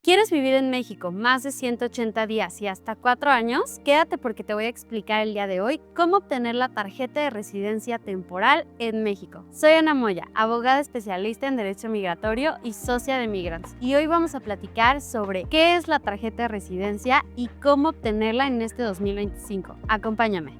¿Quieres vivir en México más de 180 días y hasta 4 años? Quédate porque te voy a explicar el día de hoy cómo obtener la tarjeta de residencia temporal en México. Soy Ana Moya, abogada especialista en Derecho Migratorio y socia de Migrants. Y hoy vamos a platicar sobre qué es la tarjeta de residencia y cómo obtenerla en este 2025. Acompáñame.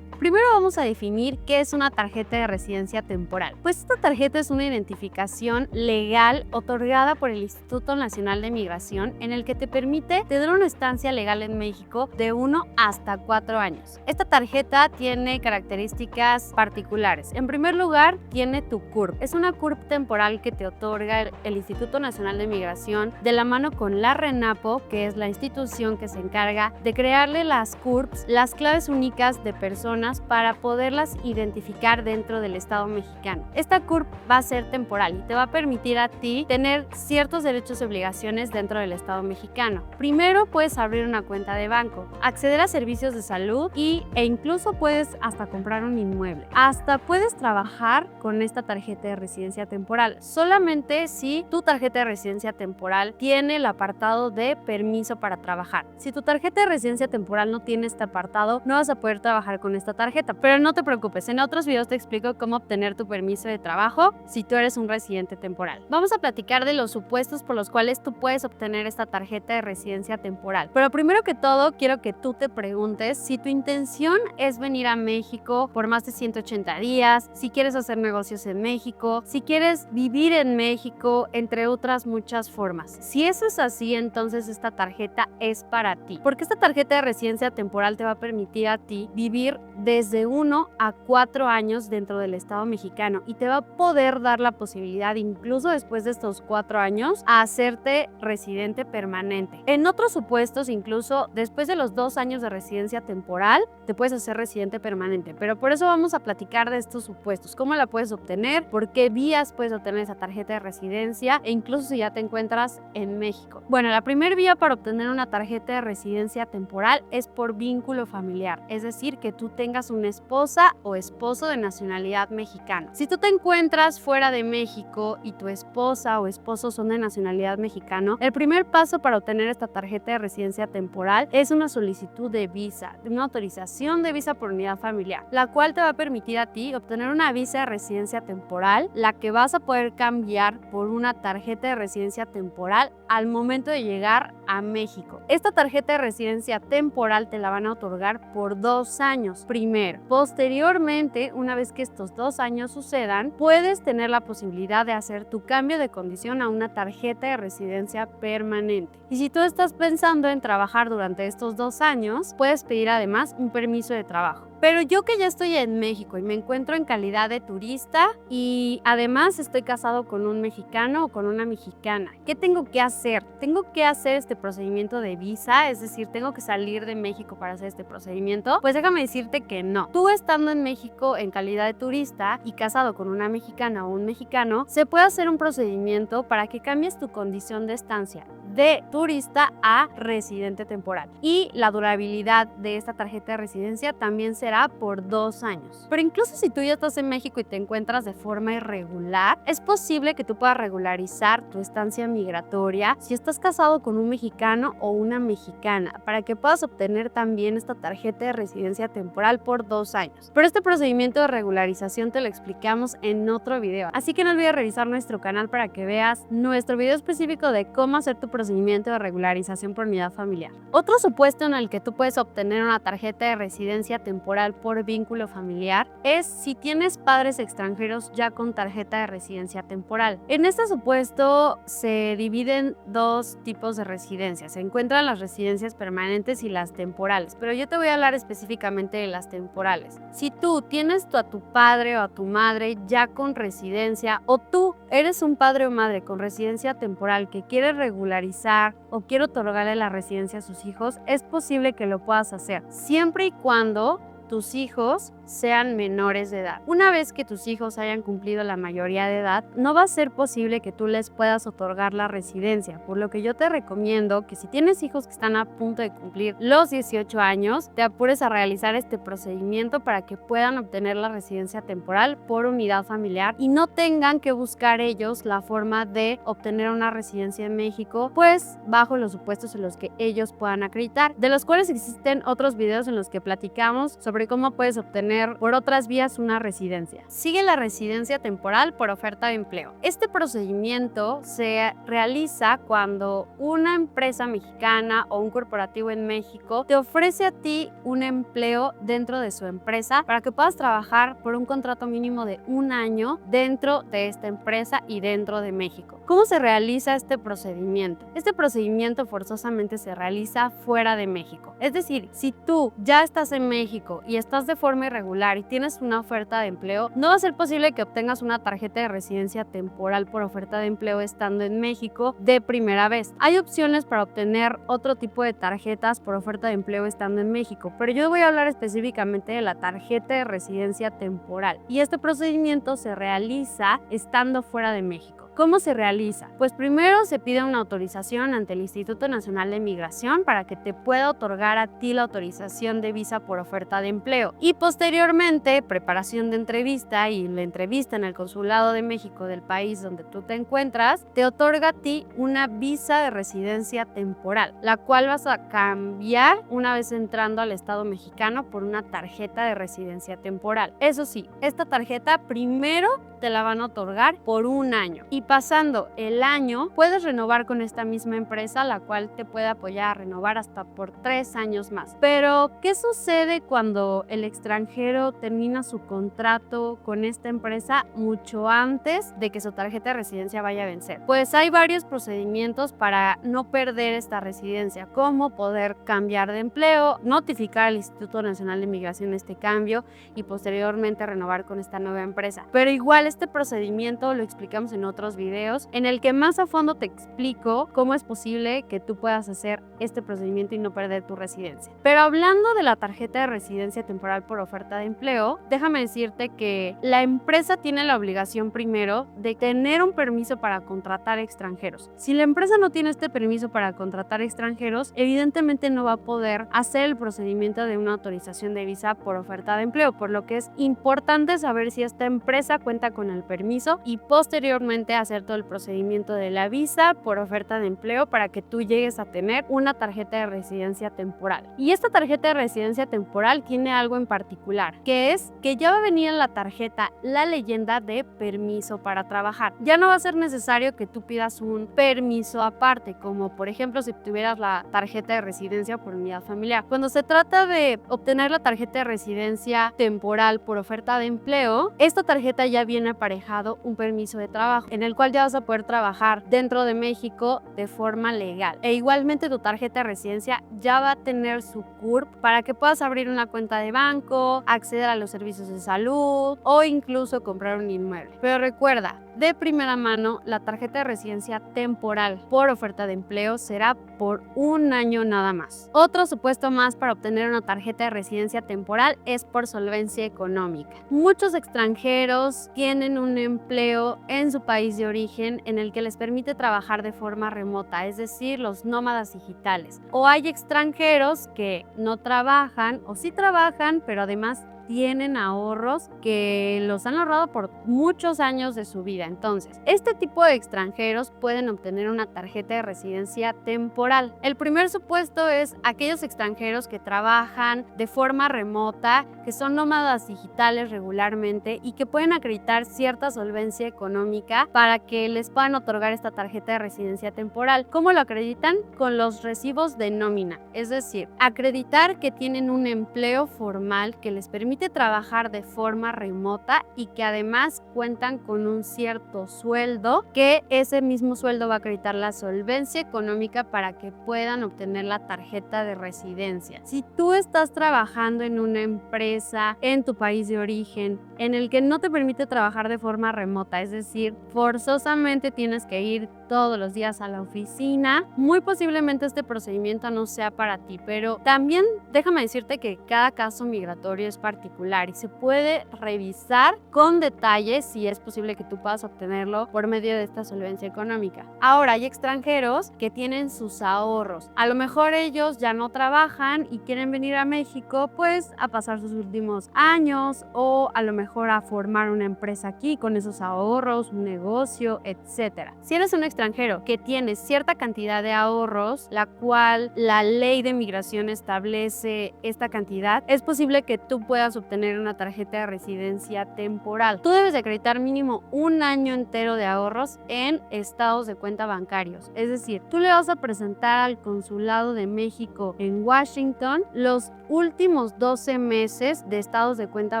Primero vamos a definir qué es una tarjeta de residencia temporal. Pues esta tarjeta es una identificación legal otorgada por el Instituto Nacional de Migración en el que te permite tener una estancia legal en México de 1 hasta 4 años. Esta tarjeta tiene características particulares. En primer lugar, tiene tu CURP. Es una CURP temporal que te otorga el Instituto Nacional de Migración de la mano con la RENAPO, que es la institución que se encarga de crearle las CURPs, las claves únicas de personas para poderlas identificar dentro del Estado mexicano. Esta CURP va a ser temporal y te va a permitir a ti tener ciertos derechos y obligaciones dentro del Estado mexicano. Primero, puedes abrir una cuenta de banco, acceder a servicios de salud e incluso puedes hasta comprar un inmueble. Hasta puedes trabajar con esta tarjeta de residencia temporal, solamente si tu tarjeta de residencia temporal tiene el apartado de permiso para trabajar. Si tu tarjeta de residencia temporal no tiene este apartado, no vas a poder trabajar con esta tarjeta, pero no te preocupes, en otros videos te explico cómo obtener tu permiso de trabajo si tú eres un residente temporal. Vamos a platicar de los supuestos por los cuales tú puedes obtener esta tarjeta de residencia temporal, pero primero que todo quiero que tú te preguntes si tu intención es venir a México por más de 180 días, si quieres hacer negocios en México, si quieres vivir en México, entre otras muchas formas. Si eso es así, entonces esta tarjeta es para ti, porque esta tarjeta de residencia temporal te va a permitir a ti vivir desde 1 a 4 años dentro del Estado mexicano y te va a poder dar la posibilidad, incluso después de estos 4 años, a hacerte residente permanente. En otros supuestos, incluso después de los 2 años de residencia temporal, te puedes hacer residente permanente, pero por eso vamos a platicar de estos supuestos, cómo la puedes obtener, por qué vías puedes obtener esa tarjeta de residencia e incluso si ya te encuentras en México. Bueno, la primera vía para obtener una tarjeta de residencia temporal es por vínculo familiar, es decir, que tú tengas una esposa o esposo de nacionalidad mexicana. Si tú te encuentras fuera de México y tu esposa o esposo son de nacionalidad mexicano, el primer paso para obtener esta tarjeta de residencia temporal es una solicitud de visa, una autorización de visa por unidad familiar, la cual te va a permitir a ti obtener una visa de residencia temporal, la que vas a poder cambiar por una tarjeta de residencia temporal al momento de llegar a México. Esta tarjeta de residencia temporal te la van a otorgar por 2 años. Primero, posteriormente, una vez que estos 2 años sucedan, puedes tener la posibilidad de hacer tu cambio de condición a una tarjeta de residencia permanente. Y si tú estás pensando en trabajar durante estos 2 años, puedes pedir además un permiso de trabajo. Pero yo que ya estoy en México y me encuentro en calidad de turista y además estoy casado con un mexicano o con una mexicana, ¿qué tengo que hacer? Tengo que hacer este procedimiento de visa, es decir, tengo que salir de México para hacer este procedimiento. Pues déjame decirte que no. Tú estando en México en calidad de turista y casado con una mexicana o un mexicano, se puede hacer un procedimiento para que cambies tu condición de estancia de turista a residente temporal. Y la durabilidad de esta tarjeta de residencia también será por 2 años. Pero incluso si tú ya estás en México y te encuentras de forma irregular, es posible que tú puedas regularizar tu estancia migratoria si estás casado con un mexicano o una mexicana, para que puedas obtener también esta tarjeta de residencia temporal por 2 años. Pero este procedimiento de regularización te lo explicamos en otro video, así que no olvides revisar nuestro canal para que veas nuestro video específico de cómo hacer tu procedimiento de regularización por unidad familiar. Otro supuesto en el que tú puedes obtener una tarjeta de residencia temporal por vínculo familiar es si tienes padres extranjeros ya con tarjeta de residencia temporal. En este supuesto se dividen 2 tipos de residencias. Se encuentran las residencias permanentes y las temporales, pero yo te voy a hablar específicamente de las temporales. Si tú tienes a tu padre o a tu madre ya con residencia, o tú eres un padre o madre con residencia temporal que quiere regularizar o quiere otorgarle la residencia a sus hijos, es posible que lo puedas hacer, siempre y cuando tus hijos sean menores de edad. Una vez que tus hijos hayan cumplido la mayoría de edad, no va a ser posible que tú les puedas otorgar la residencia, por lo que yo te recomiendo que si tienes hijos que están a punto de cumplir los 18 años, te apures a realizar este procedimiento para que puedan obtener la residencia temporal por unidad familiar y no tengan que buscar ellos la forma de obtener una residencia en México, pues bajo los supuestos en los que ellos puedan acreditar, de los cuales existen otros videos en los que platicamos sobre cómo puedes obtener por otras vías una residencia. Sigue la residencia temporal por oferta de empleo. Este procedimiento se realiza cuando una empresa mexicana o un corporativo en México te ofrece a ti un empleo dentro de su empresa para que puedas trabajar por un contrato mínimo de 1 año dentro de esta empresa y dentro de México. ¿Cómo se realiza este procedimiento? Este procedimiento forzosamente se realiza fuera de México. Es decir, si tú ya estás en México y estás de forma irregular y tienes una oferta de empleo, no va a ser posible que obtengas una tarjeta de residencia temporal por oferta de empleo estando en México de primera vez. Hay opciones para obtener otro tipo de tarjetas por oferta de empleo estando en México, pero yo voy a hablar específicamente de la tarjeta de residencia temporal y este procedimiento se realiza estando fuera de México. ¿Cómo se realiza? Pues primero se pide una autorización ante el Instituto Nacional de Migración para que te pueda otorgar a ti la autorización de visa por oferta de empleo y posteriormente preparación de entrevista y la entrevista en el Consulado de México del país donde tú te encuentras te otorga a ti una visa de residencia temporal, la cual vas a cambiar una vez entrando al Estado mexicano por una tarjeta de residencia temporal. Eso sí, esta tarjeta primero te la van a otorgar por 1 año y pasando el año puedes renovar con esta misma empresa, la cual te puede apoyar a renovar hasta por 3 años más. Pero ¿qué sucede cuando el extranjero termina su contrato con esta empresa mucho antes de que su tarjeta de residencia vaya a vencer? Pues hay varios procedimientos para no perder esta residencia, como poder cambiar de empleo, notificar al Instituto Nacional de Migración este cambio y posteriormente renovar con esta nueva empresa. Pero igual este procedimiento lo explicamos en otros videos en el que más a fondo te explico cómo es posible que tú puedas hacer este procedimiento y no perder tu residencia. Pero hablando de la tarjeta de residencia temporal por oferta de empleo, déjame decirte que la empresa tiene la obligación primero de tener un permiso para contratar extranjeros. Si la empresa no tiene este permiso para contratar extranjeros, evidentemente no va a poder hacer el procedimiento de una autorización de visa por oferta de empleo, por lo que es importante saber si esta empresa cuenta con el permiso y posteriormente hacer todo el procedimiento de la visa por oferta de empleo para que tú llegues a tener una tarjeta de residencia temporal. Y esta tarjeta de residencia temporal tiene algo en particular, que es que ya va a venir en la tarjeta la leyenda de permiso para trabajar. Ya no va a ser necesario que tú pidas un permiso aparte, como por ejemplo si tuvieras la tarjeta de residencia por unidad familiar. Cuando se trata de obtener la tarjeta de residencia temporal por oferta de empleo, esta tarjeta ya viene aparejado un permiso de trabajo, en el cual ya vas a poder trabajar dentro de México de forma legal. E igualmente tu tarjeta de residencia ya va a tener su CURP para que puedas abrir una cuenta de banco, acceder a los servicios de salud o incluso comprar un inmueble. Pero recuerda, de primera mano, la tarjeta de residencia temporal por oferta de empleo será por 1 año nada más. Otro supuesto más para obtener una tarjeta de residencia temporal es por solvencia económica. Muchos extranjeros tienen un empleo en su país de origen en el que les permite trabajar de forma remota, es decir, los nómadas digitales. O hay extranjeros que no trabajan o sí trabajan, pero además tienen ahorros que los han ahorrado por muchos años de su vida. Entonces, este tipo de extranjeros pueden obtener una tarjeta de residencia temporal. El primer supuesto es aquellos extranjeros que trabajan de forma remota, que son nómadas digitales regularmente y que pueden acreditar cierta solvencia económica para que les puedan otorgar esta tarjeta de residencia temporal. ¿Cómo lo acreditan? Con los recibos de nómina, es decir, acreditar que tienen un empleo formal que les permite permite trabajar de forma remota y que además cuentan con un cierto sueldo, que ese mismo sueldo va a acreditar la solvencia económica para que puedan obtener la tarjeta de residencia. Si tú estás trabajando en una empresa en tu país de origen en el que no te permite trabajar de forma remota, es decir, forzosamente tienes que ir todos los días a la oficina, muy posiblemente este procedimiento no sea para ti, pero también déjame decirte que cada caso migratorio es particular y se puede revisar con detalle si es posible que tú puedas obtenerlo por medio de esta solvencia económica. Ahora, hay extranjeros que tienen sus ahorros. A lo mejor ellos ya no trabajan y quieren venir a México pues a pasar sus últimos años o a lo mejor a formar una empresa aquí con esos ahorros, un negocio, etc. Si eres un extranjero que tiene cierta cantidad de ahorros, la cual la ley de migración establece esta cantidad, es posible que tú puedas obtener una tarjeta de residencia temporal. Tú debes de acreditar mínimo un año entero de ahorros en estados de cuenta bancarios. Es decir, tú le vas a presentar al Consulado de México en Washington los últimos 12 meses de estados de cuenta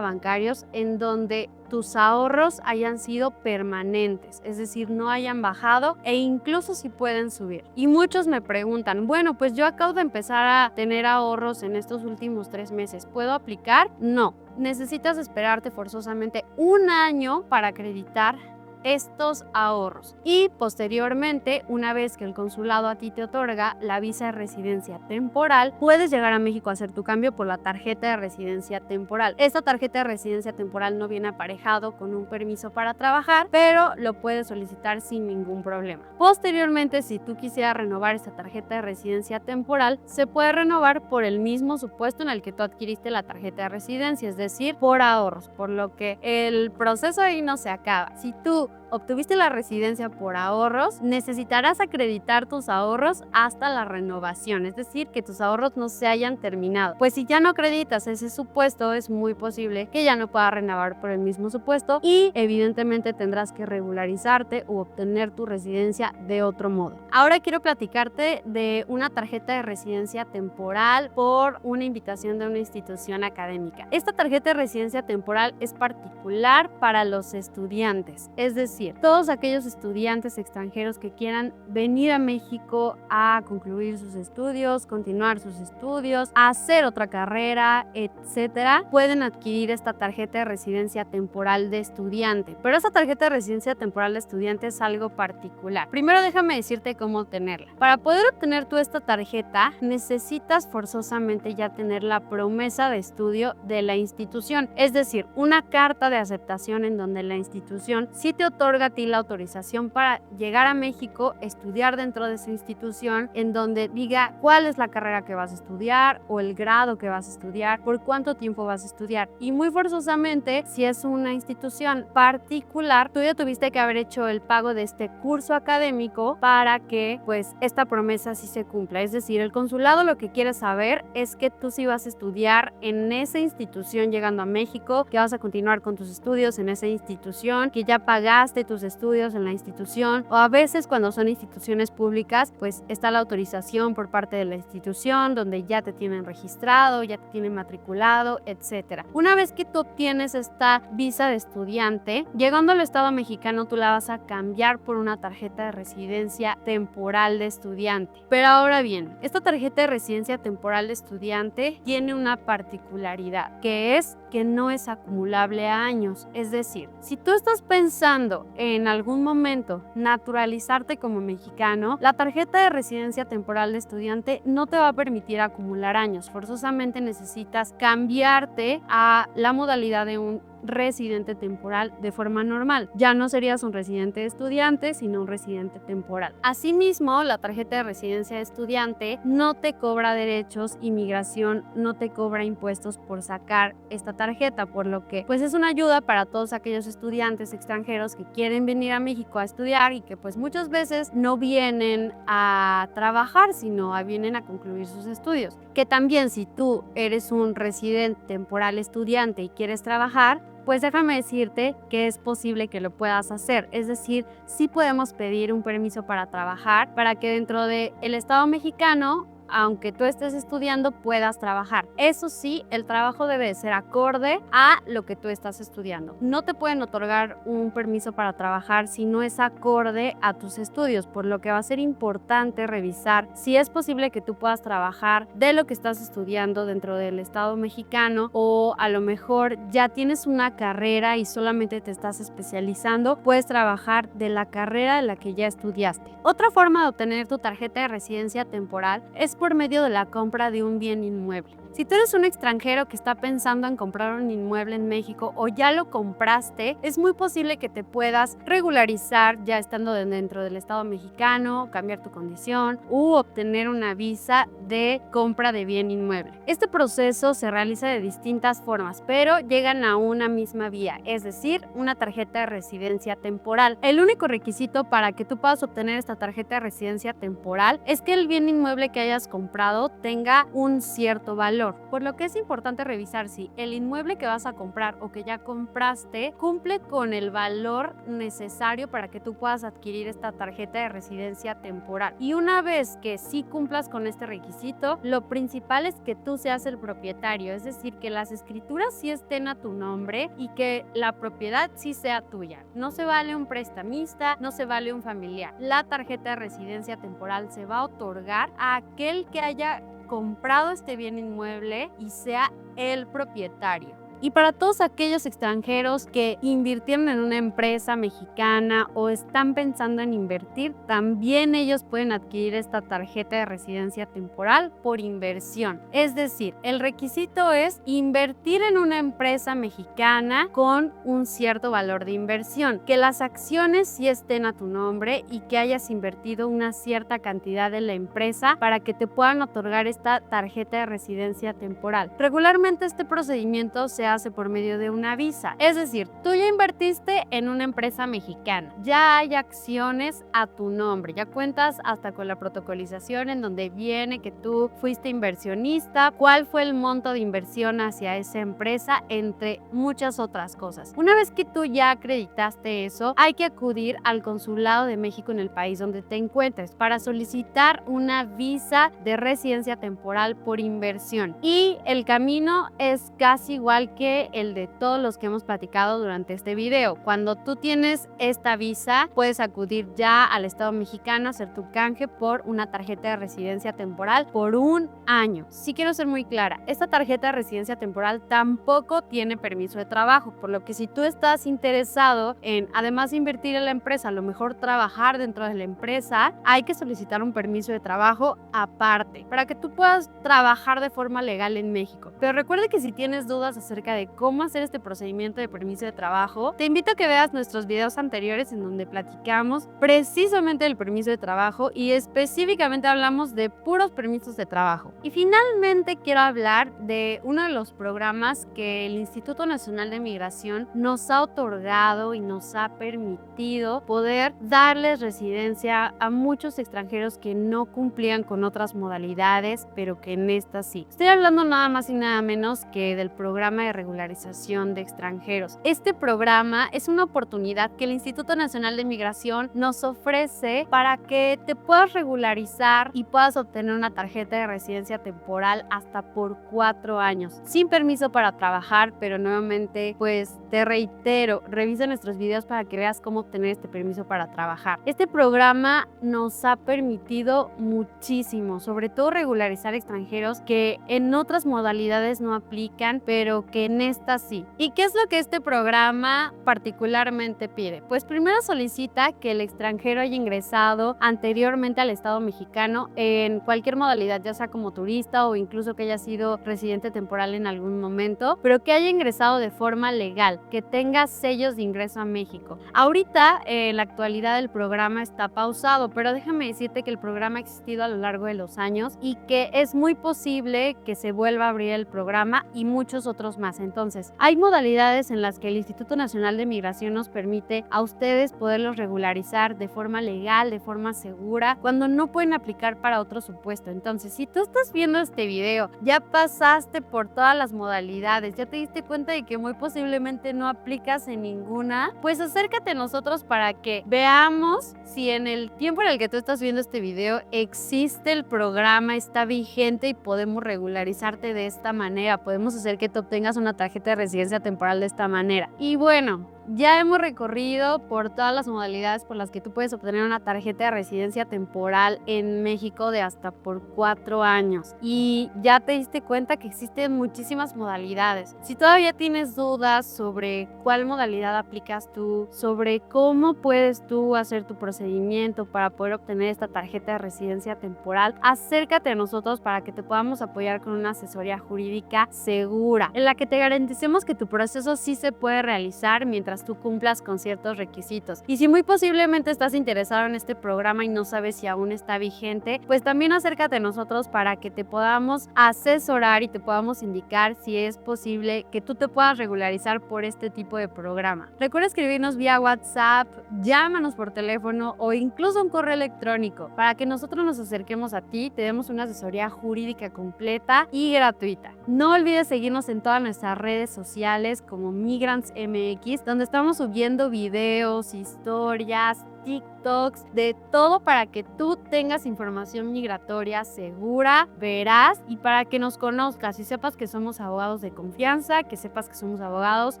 bancarios en donde tus ahorros hayan sido permanentes, es decir, no hayan bajado e incluso si pueden subir. Y muchos me preguntan, bueno, pues yo acabo de empezar a tener ahorros en estos últimos 3 meses, ¿puedo aplicar? No, necesitas esperarte forzosamente un año para acreditar estos ahorros y posteriormente, una vez que el consulado a ti te otorga la visa de residencia temporal, puedes llegar a México a hacer tu cambio por la tarjeta de residencia temporal. Esta tarjeta de residencia temporal no viene aparejado con un permiso para trabajar, pero lo puedes solicitar sin ningún problema. Posteriormente, si tú quisieras renovar esta tarjeta de residencia temporal, se puede renovar por el mismo supuesto en el que tú adquiriste la tarjeta de residencia, es decir, por ahorros, por lo que el proceso ahí no se acaba. Si tú obtuviste la residencia por ahorros, necesitarás acreditar tus ahorros hasta la renovación, es decir, que tus ahorros no se hayan terminado. Pues si ya no acreditas ese supuesto, es muy posible que ya no puedas renovar por el mismo supuesto y evidentemente tendrás que regularizarte u obtener tu residencia de otro modo. Ahora quiero platicarte de una tarjeta de residencia temporal por una invitación de una institución académica. Esta tarjeta de residencia temporal es particular para los estudiantes, es decir, todos aquellos estudiantes extranjeros que quieran venir a México a concluir sus estudios, continuar sus estudios, hacer otra carrera, etcétera, pueden adquirir esta tarjeta de residencia temporal de estudiante. Pero esa tarjeta de residencia temporal de estudiante es algo particular. Primero déjame decirte cómo obtenerla. Para poder obtener tú esta tarjeta, necesitas forzosamente ya tener la promesa de estudio de la institución, es decir, una carta de aceptación en donde la institución sí te otorga a ti la autorización para llegar a México, estudiar dentro de esa institución, en donde diga cuál es la carrera que vas a estudiar o el grado que vas a estudiar, por cuánto tiempo vas a estudiar. Y muy forzosamente, si es una institución particular, tú ya tuviste que haber hecho el pago de este curso académico para que pues esta promesa sí se cumpla. Es decir, el consulado lo que quiere saber es que tú sí vas a estudiar en esa institución llegando a México, que vas a continuar con tus estudios en esa institución, que ya pagaste tus estudios en la institución, o a veces cuando son instituciones públicas pues está la autorización por parte de la institución donde ya te tienen registrado, ya te tienen matriculado, etcétera. Una vez que tú obtienes esta visa de estudiante, llegando al Estado mexicano tú la vas a cambiar por una tarjeta de residencia temporal de estudiante. Pero ahora bien, esta tarjeta de residencia temporal de estudiante tiene una particularidad, que es que no es acumulable a años. Es decir, si tú estás pensando en algún momento naturalizarte como mexicano, la tarjeta de residencia temporal de estudiante no te va a permitir acumular años. Forzosamente necesitas cambiarte a la modalidad de un residente temporal de forma normal. Ya no serías un residente estudiante, sino un residente temporal. Asimismo, la tarjeta de residencia de estudiante no te cobra derechos, inmigración no te cobra impuestos por sacar esta tarjeta, por lo que pues es una ayuda para todos aquellos estudiantes extranjeros que quieren venir a México a estudiar y que pues muchas veces no vienen a trabajar, sino vienen a concluir sus estudios. Que también si tú eres un residente temporal estudiante y quieres trabajar, pues déjame decirte que es posible que lo puedas hacer. Es decir, sí podemos pedir un permiso para trabajar para que dentro del Estado mexicano aunque tú estés estudiando, puedas trabajar. Eso sí, el trabajo debe de ser acorde a lo que tú estás estudiando. No te pueden otorgar un permiso para trabajar si no es acorde a tus estudios, por lo que va a ser importante revisar si es posible que tú puedas trabajar de lo que estás estudiando dentro del Estado mexicano, o a lo mejor ya tienes una carrera y solamente te estás especializando, puedes trabajar de la carrera en la que ya estudiaste. Otra forma de obtener tu tarjeta de residencia temporal es por medio de la compra de un bien inmueble. Si tú eres un extranjero que está pensando en comprar un inmueble en México o ya lo compraste, es muy posible que te puedas regularizar ya estando dentro del Estado mexicano, cambiar tu condición u obtener una visa de compra de bien inmueble. Este proceso se realiza de distintas formas, pero llegan a una misma vía, es decir, una tarjeta de residencia temporal. El único requisito para que tú puedas obtener esta tarjeta de residencia temporal es que el bien inmueble que hayas comprado tenga un cierto valor, por lo que es importante revisar si el inmueble que vas a comprar o que ya compraste cumple con el valor necesario para que tú puedas adquirir esta tarjeta de residencia temporal. Y una vez que sí cumplas con este requisito, lo principal es que tú seas el propietario, es decir, que las escrituras sí estén a tu nombre y que la propiedad sí sea tuya. No se vale un prestamista, no se vale un familiar. La tarjeta de residencia temporal se va a otorgar a aquel que haya comprado este bien inmueble y sea el propietario. Y para todos aquellos extranjeros que invirtieron en una empresa mexicana o están pensando en invertir, también ellos pueden adquirir esta tarjeta de residencia temporal por inversión. Es decir, el requisito es invertir en una empresa mexicana con un cierto valor de inversión, que las acciones sí estén a tu nombre y que hayas invertido una cierta cantidad en la empresa para que te puedan otorgar esta tarjeta de residencia temporal. Regularmente este procedimiento se hace por medio de una visa, es decir, tú ya invertiste en una empresa mexicana, ya hay acciones a tu nombre, ya cuentas hasta con la protocolización en donde viene que tú fuiste inversionista, cuál fue el monto de inversión hacia esa empresa, entre muchas otras cosas. Una vez que tú ya acreditaste eso, hay que acudir al Consulado de México en el país donde te encuentres para solicitar una visa de residencia temporal por inversión, y el camino es casi igual que el de todos los que hemos platicado durante este video. Cuando tú tienes esta visa, puedes acudir ya al Estado mexicano a hacer tu canje por una tarjeta de residencia temporal por un año. Sí quiero ser muy clara, esta tarjeta de residencia temporal tampoco tiene permiso de trabajo, por lo que si tú estás interesado en, además de invertir en la empresa, a lo mejor trabajar dentro de la empresa, hay que solicitar un permiso de trabajo aparte para que tú puedas trabajar de forma legal en México. Pero recuerda que si tienes dudas acerca de cómo hacer este procedimiento de permiso de trabajo, te invito a que veas nuestros videos anteriores en donde platicamos precisamente del permiso de trabajo y específicamente hablamos de puros permisos de trabajo. Y finalmente quiero hablar de uno de los programas que el Instituto Nacional de Migración nos ha otorgado y nos ha permitido poder darles residencia a muchos extranjeros que no cumplían con otras modalidades, pero que en esta sí. Estoy hablando nada más y nada menos que del programa de regularización de extranjeros. Este programa es una oportunidad que el Instituto Nacional de Migración nos ofrece para que te puedas regularizar y puedas obtener una tarjeta de residencia temporal hasta por 4 años, sin permiso para trabajar, pero nuevamente, pues te reitero, revisa nuestros videos para que veas cómo obtener este permiso para trabajar. Este programa nos ha permitido muchísimo, sobre todo regularizar extranjeros que en otras modalidades no aplican, pero que en esta sí. ¿Y qué es lo que este programa particularmente pide? Pues primero solicita que el extranjero haya ingresado anteriormente al Estado mexicano en cualquier modalidad, ya sea como turista o incluso que haya sido residente temporal en algún momento, pero que haya ingresado de forma legal, que tenga sellos de ingreso a México. Ahorita, en la actualidad, el programa está pausado, pero déjame decirte que el programa ha existido a lo largo de los años y que es muy posible que se vuelva a abrir el programa y muchos otros más. reguladas. Entonces, hay modalidades en las que el Instituto Nacional de Migración nos permite a ustedes poderlos regularizar de forma legal, de forma segura, cuando no pueden aplicar para otro supuesto. Entonces, si tú estás viendo este video, ya pasaste por todas las modalidades, ya te diste cuenta de que muy posiblemente no aplicas en ninguna, pues acércate a nosotros para que veamos si en el tiempo en el que tú estás viendo este video existe el programa, está vigente y podemos regularizarte de esta manera, podemos hacer que tú obtengas una tarjeta de residencia temporal de esta manera. Y bueno, ya hemos recorrido por todas las modalidades por las que tú puedes obtener una tarjeta de residencia temporal en México de hasta por 4 años. Y ya te diste cuenta que existen muchísimas modalidades. Si todavía tienes dudas sobre cuál modalidad aplicas tú, sobre cómo puedes tú hacer tu procedimiento para poder obtener esta tarjeta de residencia temporal, acércate a nosotros para que te podamos apoyar con una asesoría jurídica segura, en la que te garanticemos que tu proceso sí se puede realizar mientras tú cumplas con ciertos requisitos. Y si muy posiblemente estás interesado en este programa y no sabes si aún está vigente, pues también acércate a nosotros para que te podamos asesorar y te podamos indicar si es posible que tú te puedas regularizar por este tipo de programa. Recuerda escribirnos vía WhatsApp, llámanos por teléfono o incluso un correo electrónico para que nosotros nos acerquemos a ti, te demos una asesoría jurídica completa y gratuita. No olvides seguirnos en todas nuestras redes sociales como Migrants MX, donde estamos subiendo videos, historias, TikToks, de todo para que tú tengas información migratoria segura, veraz y para que nos conozcas y sepas que somos abogados de confianza, que sepas que somos abogados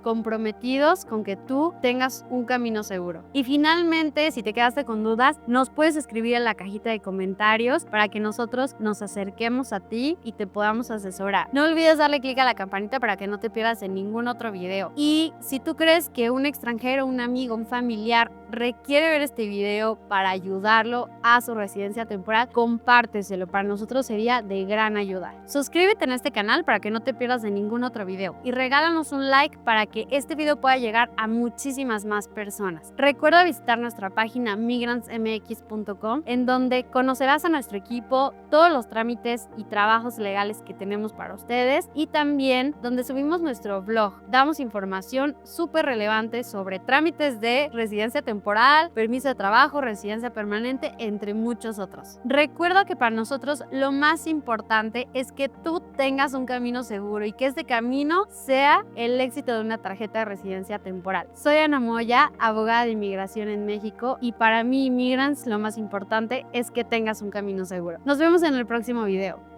comprometidos con que tú tengas un camino seguro. Y finalmente, si te quedaste con dudas, nos puedes escribir en la cajita de comentarios para que nosotros nos acerquemos a ti y te podamos asesorar. No olvides darle clic a la campanita para que no te pierdas en ningún otro video. Y si tú crees que un extranjero, un amigo, un familiar requiere ver este video para ayudarlo a su residencia temporal, compárteselo, para nosotros sería de gran ayuda. Suscríbete en este canal para que no te pierdas de ningún otro video y regálanos un like para que este video pueda llegar a muchísimas más personas. Recuerda visitar nuestra página migrantsmx.com, en donde conocerás a nuestro equipo, todos los trámites y trabajos legales que tenemos para ustedes, y también donde subimos nuestro blog. Damos información súper relevante sobre trámites de residencia temporal, permiso de trabajo, residencia permanente, entre muchos otros. Recuerda que para nosotros lo más importante es que tú tengas un camino seguro y que este camino sea el éxito de una tarjeta de residencia temporal. Soy Ana Moya, abogada de inmigración en México, y para mí, Migrants, lo más importante es que tengas un camino seguro. Nos vemos en el próximo video.